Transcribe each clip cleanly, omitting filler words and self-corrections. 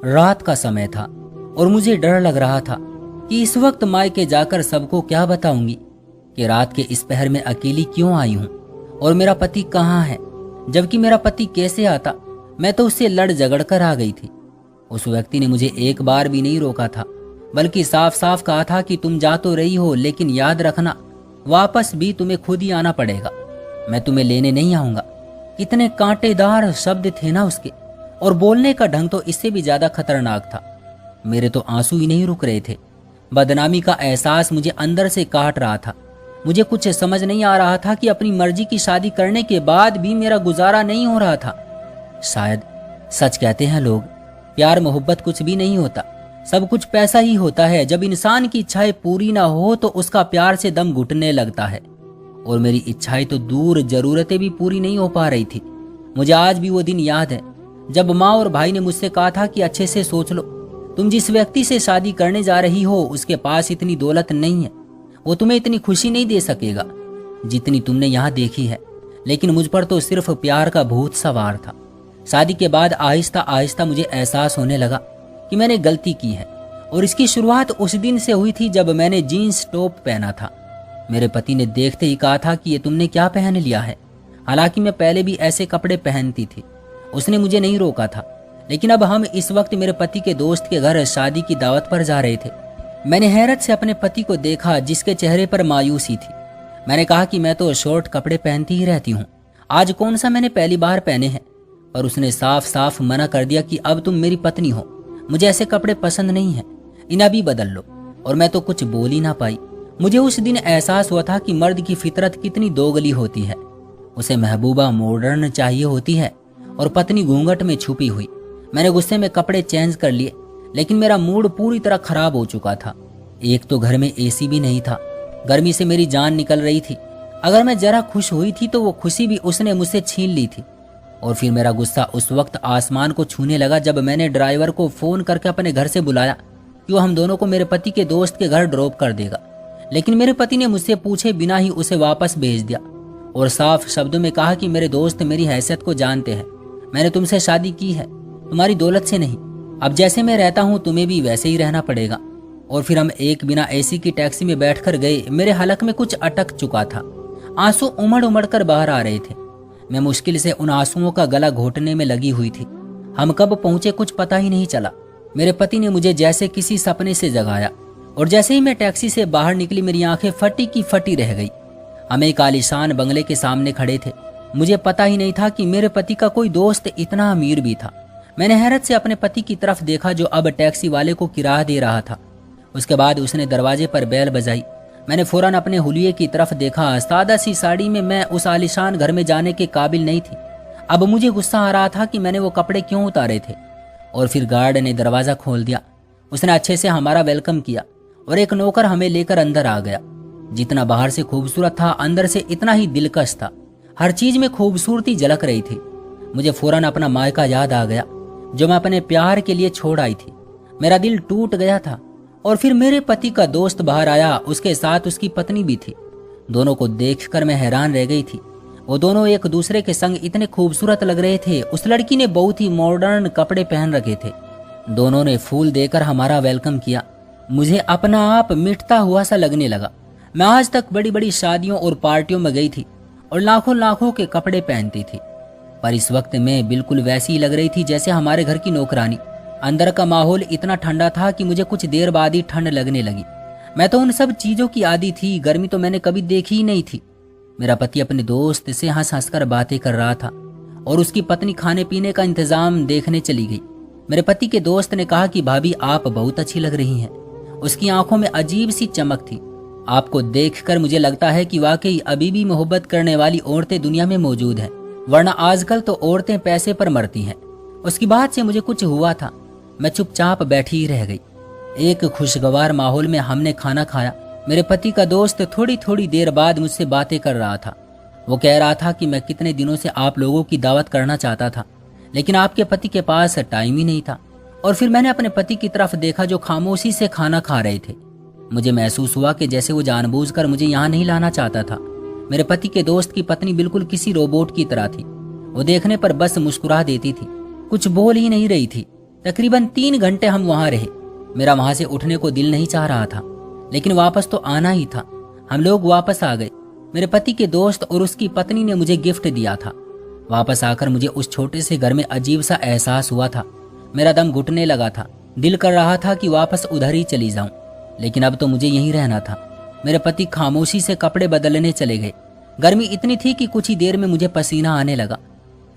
रात का समय था और मुझे डर लग रहा था कि इस वक्त मायके जाकर सबको क्या बताऊंगी कि रात के इस पहर में अकेली क्यों आई हूं और मेरा पति कहाँ है। जबकि मेरा पति कैसे आता, मैं तो उससे लड़ झगड़ कर आ गई थी। उस व्यक्ति ने मुझे एक बार भी नहीं रोका था, बल्कि साफ साफ कहा था कि तुम जा तो रही हो, लेकिन याद रखना वापस भी तुम्हें खुद ही आना पड़ेगा, मैं तुम्हें लेने नहीं आऊंगा। कितने कांटेदार शब्द थे ना उसके, और बोलने का ढंग तो इससे भी ज्यादा खतरनाक था। मेरे तो आंसू ही नहीं रुक रहे थे। बदनामी का एहसास मुझे अंदर से काट रहा था। मुझे कुछ समझ नहीं आ रहा था कि अपनी मर्जी की शादी करने के बाद भी मेरा गुजारा नहीं हो रहा था। शायद सच कहते हैं लोग, प्यार मोहब्बत कुछ भी नहीं होता, सब कुछ पैसा ही होता है। जब इंसान की इच्छाएं पूरी ना हो तो उसका प्यार से दम घुटने लगता है। और मेरी इच्छाएं तो दूर, जरूरतें भी पूरी नहीं हो पा रही थी। मुझे आज भी वो दिन याद है जब माँ और भाई ने मुझसे कहा था कि अच्छे से सोच लो, तुम जिस व्यक्ति से शादी करने जा रही हो उसके पास इतनी दौलत नहीं है, वो तुम्हें इतनी खुशी नहीं दे सकेगा जितनी तुमने यहाँ देखी है। लेकिन मुझ पर तो सिर्फ प्यार का भूत सवार था। शादी के बाद आहिस्ता आहिस्ता मुझे एहसास होने लगा कि मैंने गलती की है, और इसकी शुरुआत उस दिन से हुई थी जब मैंने जीन्स टॉप पहना था। मेरे पति ने देखते ही कहा था कि ये तुमने क्या पहन लिया है। हालांकि मैं पहले भी ऐसे कपड़े पहनती थी, उसने मुझे नहीं रोका था। लेकिन अब हम इस वक्त मेरे पति के दोस्त के घर शादी की दावत पर जा रहे थे। मैंने हैरत से अपने पति को देखा जिसके चेहरे पर मायूसी थी। मैंने कहा कि मैं तो शॉर्ट कपड़े पहनती ही रहती हूँ, आज कौन सा मैंने पहली बार पहने हैं। पर उसने साफ साफ मना कर दिया कि अब तुम मेरी पत्नी हो, मुझे ऐसे कपड़े पसंद नहीं हैं, इन्हें भी बदल लो। और मैं तो कुछ बोल ही ना पाई। मुझे उस दिन एहसास हुआ था कि मर्द की फितरत कितनी दोगली होती है। उसे महबूबा मॉडर्न चाहिए होती है और पत्नी घूंघट में छुपी हुई। मैंने गुस्से में कपड़े चेंज कर लिए, लेकिन मेरा मूड पूरी तरह खराब हो चुका था। एक तो घर में एसी भी नहीं था, गर्मी से मेरी जान निकल रही थी। अगर मैं जरा खुश हुई थी तो वो खुशी भी उसने मुझसे छीन ली थी। और फिर मेरा गुस्सा उस वक्त आसमान को छूने लगा जब मैंने ड्राइवर को फोन करके अपने घर से बुलाया कि वो हम दोनों को मेरे पति के दोस्त के घर ड्रॉप कर देगा। लेकिन मेरे पति ने मुझसे पूछे बिना ही उसे वापस भेज दिया और साफ शब्दों में कहा कि मेरे दोस्त मेरी हैसियत को जानते हैं, मैंने तुमसे शादी की है, तुम्हारी दौलत से नहीं। अब जैसे मैं रहता हूँ तुम्हें भी वैसे ही रहना पड़ेगा। और फिर हम एक बिना एसी की टैक्सी में बैठकर गए। मेरे हलक में कुछ अटक चुका था, आंसू उमड़ उमड़ कर बाहर आ रहे थे। मैं मुश्किल से उन आंसुओं का गला घोटने में लगी हुई थी। हम कब पहुंचे कुछ पता ही नहीं चला। मेरे पति ने मुझे जैसे किसी सपने से जगाया, और जैसे ही मैं टैक्सी से बाहर निकली मेरी आंखें फटी की फटी रह गई। हम एक आलीशान बंगले के सामने खड़े थे। मुझे पता ही नहीं था कि मेरे पति का कोई दोस्त इतना अमीर भी था। मैंने हैरत से अपने पति की तरफ देखा जो अब टैक्सी वाले को किराया दे रहा था। उसके बाद उसने दरवाजे पर बेल बजाई। मैंने फौरन अपने हुलिये की तरफ देखा। सादा सी साड़ी में मैं उस आलीशान घर में जाने के काबिल नहीं थी। अब मुझे गुस्सा आ रहा था कि मैंने वो कपड़े क्यों उतारे थे। और फिर गार्ड ने दरवाजा खोल दिया। उसने अच्छे से हमारा वेलकम किया और एक नौकर हमें लेकर अंदर आ गया। जितना बाहर से खूबसूरत था अंदर से इतना ही दिलकश था। हर चीज में खूबसूरती झलक रही थी। मुझे फौरन अपना मायका याद आ गया जो मैं अपने प्यार के लिए छोड़ आई थी। मेरा दिल टूट गया था। और फिर मेरे पति का दोस्त बाहर आया, उसके साथ उसकी पत्नी भी थी। दोनों को देखकर मैं हैरान रह गई थी। वो दोनों एक दूसरे के संग इतने खूबसूरत लग रहे थे। उस लड़की ने बहुत ही मॉडर्न कपड़े पहन रखे थे। दोनों ने फूल देकर हमारा वेलकम किया। मुझे अपना आप मिटता हुआ सा लगने लगा। मैं आज तक बड़ी बड़ी शादियों और पार्टियों में गई थी और लाखों लाखों के कपड़े पहनती थी, पर इस वक्त मैं बिल्कुल वैसी ही लग रही थी जैसे हमारे घर की नौकरानी। अंदर का माहौल इतना ठंडा था कि मुझे कुछ देर बाद ही ठंड लगने लगी। मैं तो उन सब चीजों की आदी थी, गर्मी तो मैंने कभी देखी ही नहीं थी। मेरा पति अपने दोस्त से हंस हंस कर बातें कर रहा था और उसकी पत्नी खाने पीने का इंतजाम देखने चली गई। मेरे पति के दोस्त ने कहा कि भाभी आप बहुत अच्छी लग रही हैं। उसकी आंखों में अजीब सी चमक थी। आपको देखकर मुझे लगता है कि वाकई अभी भी मोहब्बत करने वाली औरतें दुनिया में मौजूद हैं, वरना आजकल तो औरतें पैसे पर मरती हैं। उसकी बात से मुझे कुछ हुआ था। मैं चुपचाप बैठी ही रह गई। एक खुशगवार माहौल में हमने खाना खाया। मेरे पति का दोस्त थोड़ी थोड़ी देर बाद मुझसे बातें कर रहा था। वो कह रहा था कि मैं कितने दिनों से आप लोगों की दावत करना चाहता था, लेकिन आपके पति के पास टाइम ही नहीं था। और फिर मैंने अपने पति की तरफ देखा जो खामोशी से खाना खा रहे थे। मुझे महसूस हुआ कि जैसे वो जानबूझकर मुझे यहाँ नहीं लाना चाहता था। मेरे पति के दोस्त की पत्नी बिल्कुल किसी रोबोट की तरह थी। वो देखने पर बस मुस्कुरा देती थी, कुछ बोल ही नहीं रही थी। तकरीबन 3 घंटे हम वहां रहे। मेरा वहां से उठने को दिल नहीं चाह रहा था, लेकिन वापस तो आना ही था। हम लोग वापस आ गए। मेरे पति के दोस्त और उसकी पत्नी ने मुझे गिफ्ट दिया था। वापस आकर मुझे उस छोटे से घर में अजीब सा एहसास हुआ था। मेरा दम घुटने लगा था। दिल कर रहा था कि वापस उधर ही चली जाऊं, लेकिन अब तो मुझे यहीं रहना था। मेरे पति खामोशी से कपड़े बदलने चले गए। गर्मी इतनी थी कि कुछ ही देर में मुझे पसीना आने लगा।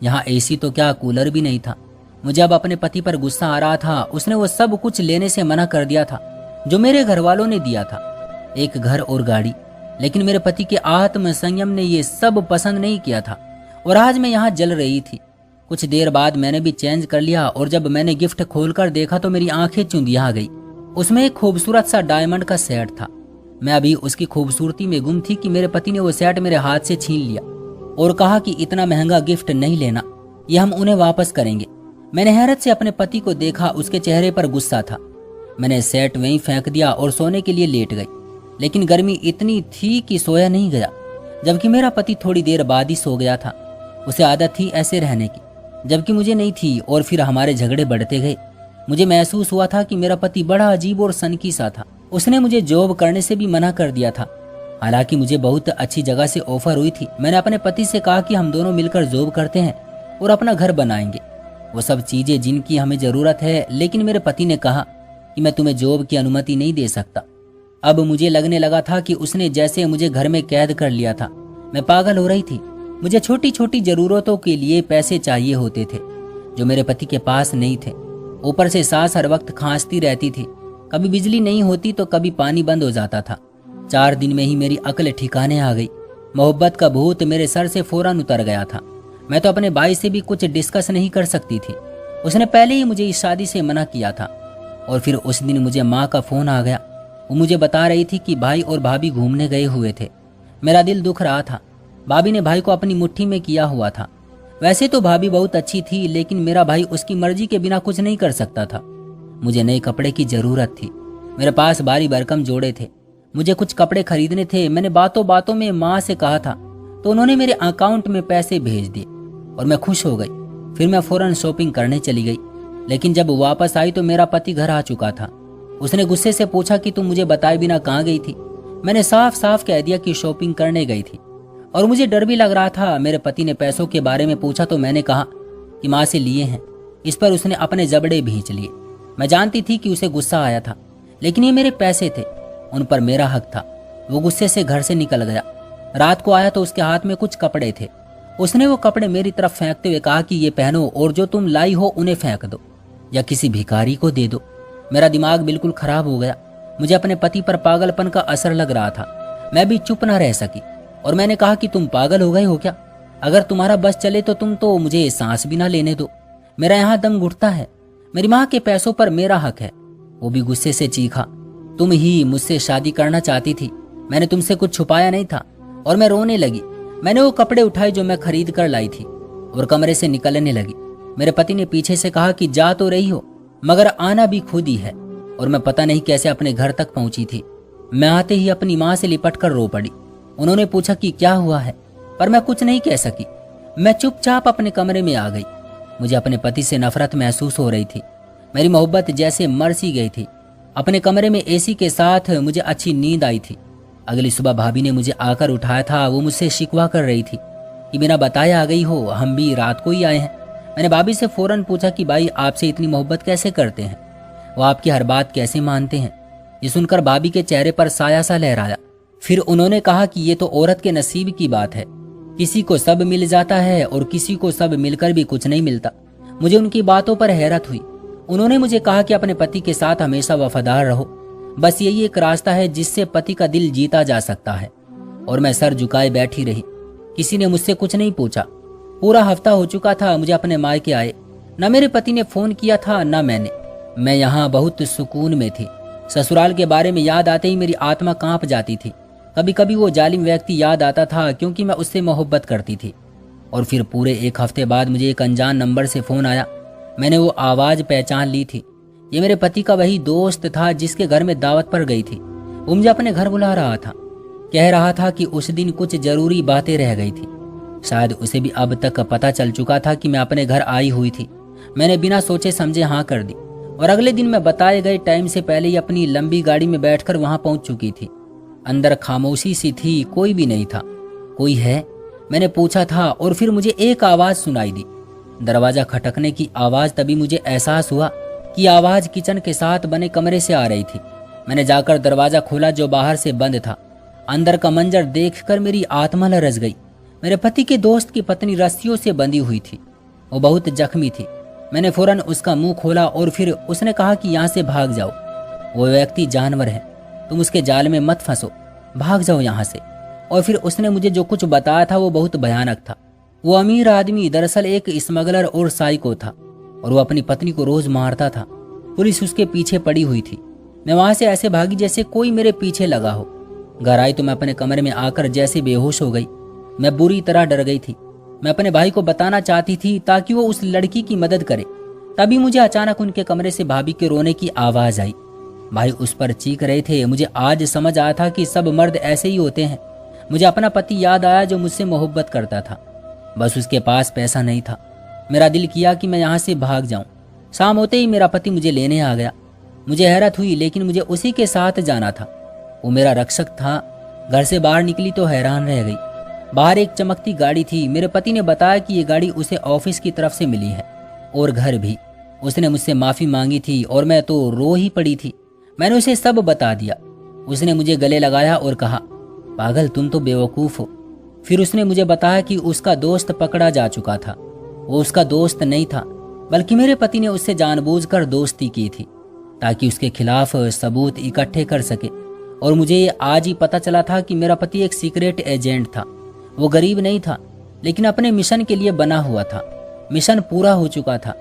यहाँ एसी तो क्या, कूलर भी नहीं था। मुझे अब अपने पति पर गुस्सा आ रहा था। उसने वो सब कुछ लेने से मना कर दिया था जो मेरे घर वालों ने दिया था, एक घर और गाड़ी। लेकिन मेरे पति के आत्म संयम ने ये सब पसंद नहीं किया था और आज मैं यहाँ जल रही थी। कुछ देर बाद मैंने भी चेंज कर लिया और जब मैंने गिफ्ट खोलकर देखा तो मेरी आंखें चुंधिया गई। उसमें एक खूबसूरत सा डायमंड का सेट था। मैं अभी उसकी खूबसूरती में गुम थी कि मेरे पति ने वो सेट मेरे हाथ से छीन लिया और कहा कि इतना महंगा गिफ्ट नहीं लेना, ये हम उन्हें वापस करेंगे। मैंने हैरत से अपने पति को देखा। उसके चेहरे पर गुस्सा था। मैंने सेट वहीं फेंक दिया और सोने के लिए लेट गई, लेकिन गर्मी इतनी थी कि सोया नहीं गया। जबकि मेरा पति थोड़ी देर बाद ही सो गया था। उसे आदत थी ऐसे रहने की, जबकि मुझे नहीं थी। और फिर हमारे झगड़े बढ़ते गए। मुझे महसूस हुआ था कि मेरा पति बड़ा अजीब और सनकी सा था। उसने मुझे जॉब करने से भी मना कर दिया था, हालांकि मुझे बहुत अच्छी जगह से ऑफर हुई थी। मैंने अपने पति से कहा कि हम दोनों मिलकर जॉब करते हैं और अपना घर बनाएंगे, वो सब चीजें जिनकी हमें जरूरत है। लेकिन मेरे पति ने कहा कि मैं तुम्हें जॉब की अनुमति नहीं दे सकता। अब मुझे लगने लगा था कि उसने जैसे मुझे घर में कैद कर लिया था। मैं पागल हो रही थी। मुझे छोटी छोटी जरूरतों के लिए पैसे चाहिए होते थे जो मेरे पति के पास नहीं थे। ऊपर से सास हर वक्त खांसती रहती थी। कभी बिजली नहीं होती तो कभी पानी बंद हो जाता था। 4 दिन में ही मेरी अक्ल ठिकाने आ गई। मोहब्बत का भूत मेरे सर से फौरन उतर गया था। मैं तो अपने भाई से भी कुछ डिस्कस नहीं कर सकती थी। उसने पहले ही मुझे इस शादी से मना किया था। और फिर उस दिन मुझे माँ का फोन आ गया। वो मुझे बता रही थी कि भाई और भाभी घूमने गए हुए थे। मेरा दिल दुख रहा था। भाभी ने भाई को अपनी मुट्ठी में किया हुआ था। वैसे तो भाभी बहुत अच्छी थी, लेकिन मेरा भाई उसकी मर्जी के बिना कुछ नहीं कर सकता था। मुझे नए कपड़े की जरूरत थी। मेरे पास भारी भरकम जोड़े थे। मुझे कुछ कपड़े खरीदने थे। मैंने बातों बातों में माँ से कहा था तो उन्होंने मेरे अकाउंट में पैसे भेज दिए और मैं खुश हो गई। फिर मैं फौरन शॉपिंग करने चली गई। लेकिन जब वापस आई तो मेरा पति घर आ चुका था। उसने गुस्से से पूछा कि तुम मुझे बताए बिना कहाँ गई थी। मैंने साफ साफ कह दिया कि शॉपिंग करने गई थी और मुझे डर भी लग रहा था। मेरे पति ने पैसों के बारे में पूछा तो मैंने कहा कि माँ से लिए हैं। इस पर उसने अपने जबड़े भींच लिए। मैं जानती थी कि उसे गुस्सा आया था, लेकिन ये मेरे पैसे थे, उन पर मेरा हक था। वो गुस्से से घर से निकल गया। रात को आया तो उसके हाथ में कुछ कपड़े थे। उसने वो कपड़े मेरी तरफ फेंकते हुए कहा कि ये पहनो और जो तुम लाई हो उन्हें फेंक दो या किसी भिखारी को दे दो। मेरा दिमाग बिल्कुल खराब हो गया। मुझे अपने पति पर पागलपन का असर लग रहा था। मैं भी चुप न रह सकी और मैंने कहा कि तुम पागल हो गए हो क्या? अगर तुम्हारा बस चले तो तुम तो मुझे सांस भी ना लेने दो। मेरा यहाँ दम घुटता है। मेरी माँ के पैसों पर मेरा हक है। वो भी गुस्से से चीखा, तुम ही मुझसे शादी करना चाहती थी, मैंने तुमसे कुछ छुपाया नहीं था। और मैं रोने लगी। मैंने वो कपड़े उठाए जो मैं खरीद कर लाई थी और कमरे से निकलने लगी। मेरे पति ने पीछे से कहा कि जा तो रही हो मगर आना भी खुद ही है। और मैं पता नहीं कैसे अपने घर तक पहुंची थी। मैं आते ही अपनी माँ से लिपट कर रो पड़ी। उन्होंने पूछा कि क्या हुआ है, पर मैं कुछ नहीं कह सकी। मैं चुपचाप अपने कमरे में आ गई। मुझे अपने पति से नफरत महसूस हो रही थी। मेरी मोहब्बत जैसे मर सी गई थी। अपने कमरे में एसी के साथ मुझे अच्छी नींद आई थी। अगली सुबह भाभी ने मुझे आकर उठाया था। वो मुझसे शिकवा कर रही थी कि बिना बताए आ गई हो, हम भी रात को ही आए हैं। मैंने भाभी से फौरन पूछा कि भाई आपसे इतनी मोहब्बत कैसे करते हैं, वो आपकी हर बात कैसे मानते हैं। ये सुनकर भाभी के चेहरे पर साया सा लहराया। फिर उन्होंने कहा कि ये तो औरत के नसीब की बात है, किसी को सब मिल जाता है और किसी को सब मिलकर भी कुछ नहीं मिलता। मुझे उनकी बातों पर हैरत हुई। उन्होंने मुझे कहा कि अपने पति के साथ हमेशा वफादार रहो, बस यही एक रास्ता है जिससे पति का दिल जीता जा सकता है। और मैं सर झुकाए बैठी रही। किसी ने मुझसे कुछ नहीं पूछा। पूरा हफ्ता हो चुका था मुझे अपने मायके आए। न मेरे पति ने फोन किया था न मैंने। मैं यहाँ बहुत सुकून में थी। ससुराल के बारे में याद आते ही मेरी आत्मा कांप जाती थी। कभी कभी वो जालिम व्यक्ति याद आता था क्योंकि मैं उससे मोहब्बत करती थी। और फिर पूरे 1 हफ्ते बाद मुझे एक अनजान नंबर से फोन आया। मैंने वो आवाज पहचान ली थी। ये मेरे पति का वही दोस्त था जिसके घर में दावत पर गई थी। वो मुझे अपने घर बुला रहा था। कह रहा था कि उस दिन कुछ जरूरी बातें रह गई थी। शायद उसे भी अब तक पता चल चुका था कि मैं अपने घर आई हुई थी। मैंने बिना सोचे समझे हाँ कर दी और अगले दिन मैं बताए गए टाइम से पहले ही अपनी लंबी गाड़ी में बैठकर वहां पहुंच चुकी थी। अंदर खामोशी सी थी, कोई भी नहीं था। कोई है? मैंने पूछा था और फिर मुझे एक आवाज सुनाई दी, दरवाजा खटकने की आवाज। तभी मुझे एहसास हुआ कि आवाज किचन के साथ बने कमरे से आ रही थी। मैंने जाकर दरवाजा खोला जो बाहर से बंद था। अंदर का मंजर देखकर मेरी आत्मा लरज गई। मेरे पति के दोस्त की पत्नी रस्सियों से बंधी हुई थी, वो बहुत जख्मी थी। मैंने फौरन उसका मुंह खोला और फिर उसने कहा कि यहाँ से भाग जाओ, वो व्यक्ति जानवर है, तुम उसके जाल में मत फंसो, भाग जाओ यहाँ से। और फिर उसने मुझे जो कुछ बताया था वो बहुत भयानक था। वो अमीर आदमी दरअसल एक स्मगलर और साइको था और वो अपनी पत्नी को रोज मारता था। पुलिस उसके पीछे पड़ी हुई थी। मैं वहां से ऐसे भागी जैसे कोई मेरे पीछे लगा हो। घर आई तो मैं अपने कमरे में आकर जैसे बेहोश हो गई। मैं बुरी तरह डर गई थी। मैं अपने भाई को बताना चाहती थी ताकि वो उस लड़की की मदद करे। तभी मुझे अचानक उनके कमरे से भाभी के रोने की आवाज आई। भाई उस पर चीख रहे थे। मुझे आज समझ आया था कि सब मर्द ऐसे ही होते हैं। मुझे अपना पति याद आया जो मुझसे मोहब्बत करता था, बस उसके पास पैसा नहीं था। मेरा दिल किया कि मैं यहाँ से भाग जाऊं। शाम होते ही मेरा पति मुझे लेने आ गया। मुझे हैरत हुई, लेकिन मुझे उसी के साथ जाना था। वो मेरा रक्षक था। घर से बाहर निकली तो हैरान रह गई। बाहर एक चमकती गाड़ी थी। मेरे पति ने बताया कि ये गाड़ी उसे ऑफिस की तरफ से मिली है और घर भी। उसने मुझसे माफी मांगी थी और मैं तो रो ही पड़ी थी। मैंने उसे सब बता दिया। उसने मुझे गले लगाया और कहा, पागल तुम तो बेवकूफ हो। फिर उसने मुझे बताया कि उसका दोस्त पकड़ा जा चुका था। वो उसका दोस्त नहीं था, बल्कि मेरे पति ने उससे जानबूझकर दोस्ती की थी ताकि उसके खिलाफ सबूत इकट्ठे कर सके। और मुझे ये आज ही पता चला था कि मेरा पति एक सीक्रेट एजेंट था। वो गरीब नहीं था, लेकिन अपने मिशन के लिए बना हुआ था। मिशन पूरा हो चुका था।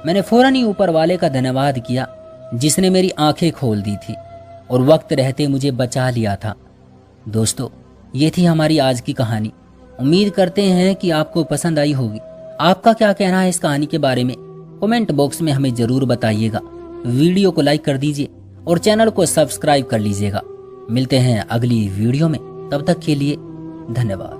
मैंने फौरन ही ऊपर वाले का धन्यवाद किया जिसने मेरी आंखें खोल दी थी और वक्त रहते मुझे बचा लिया था। दोस्तों, ये थी हमारी आज की कहानी। उम्मीद करते हैं कि आपको पसंद आई होगी। आपका क्या कहना है इस कहानी के बारे में? कमेंट बॉक्स में हमें जरूर बताइएगा। वीडियो को लाइक कर दीजिए और चैनल को सब्सक्राइब कर लीजिएगा। मिलते हैं अगली वीडियो में, तब तक के लिए धन्यवाद।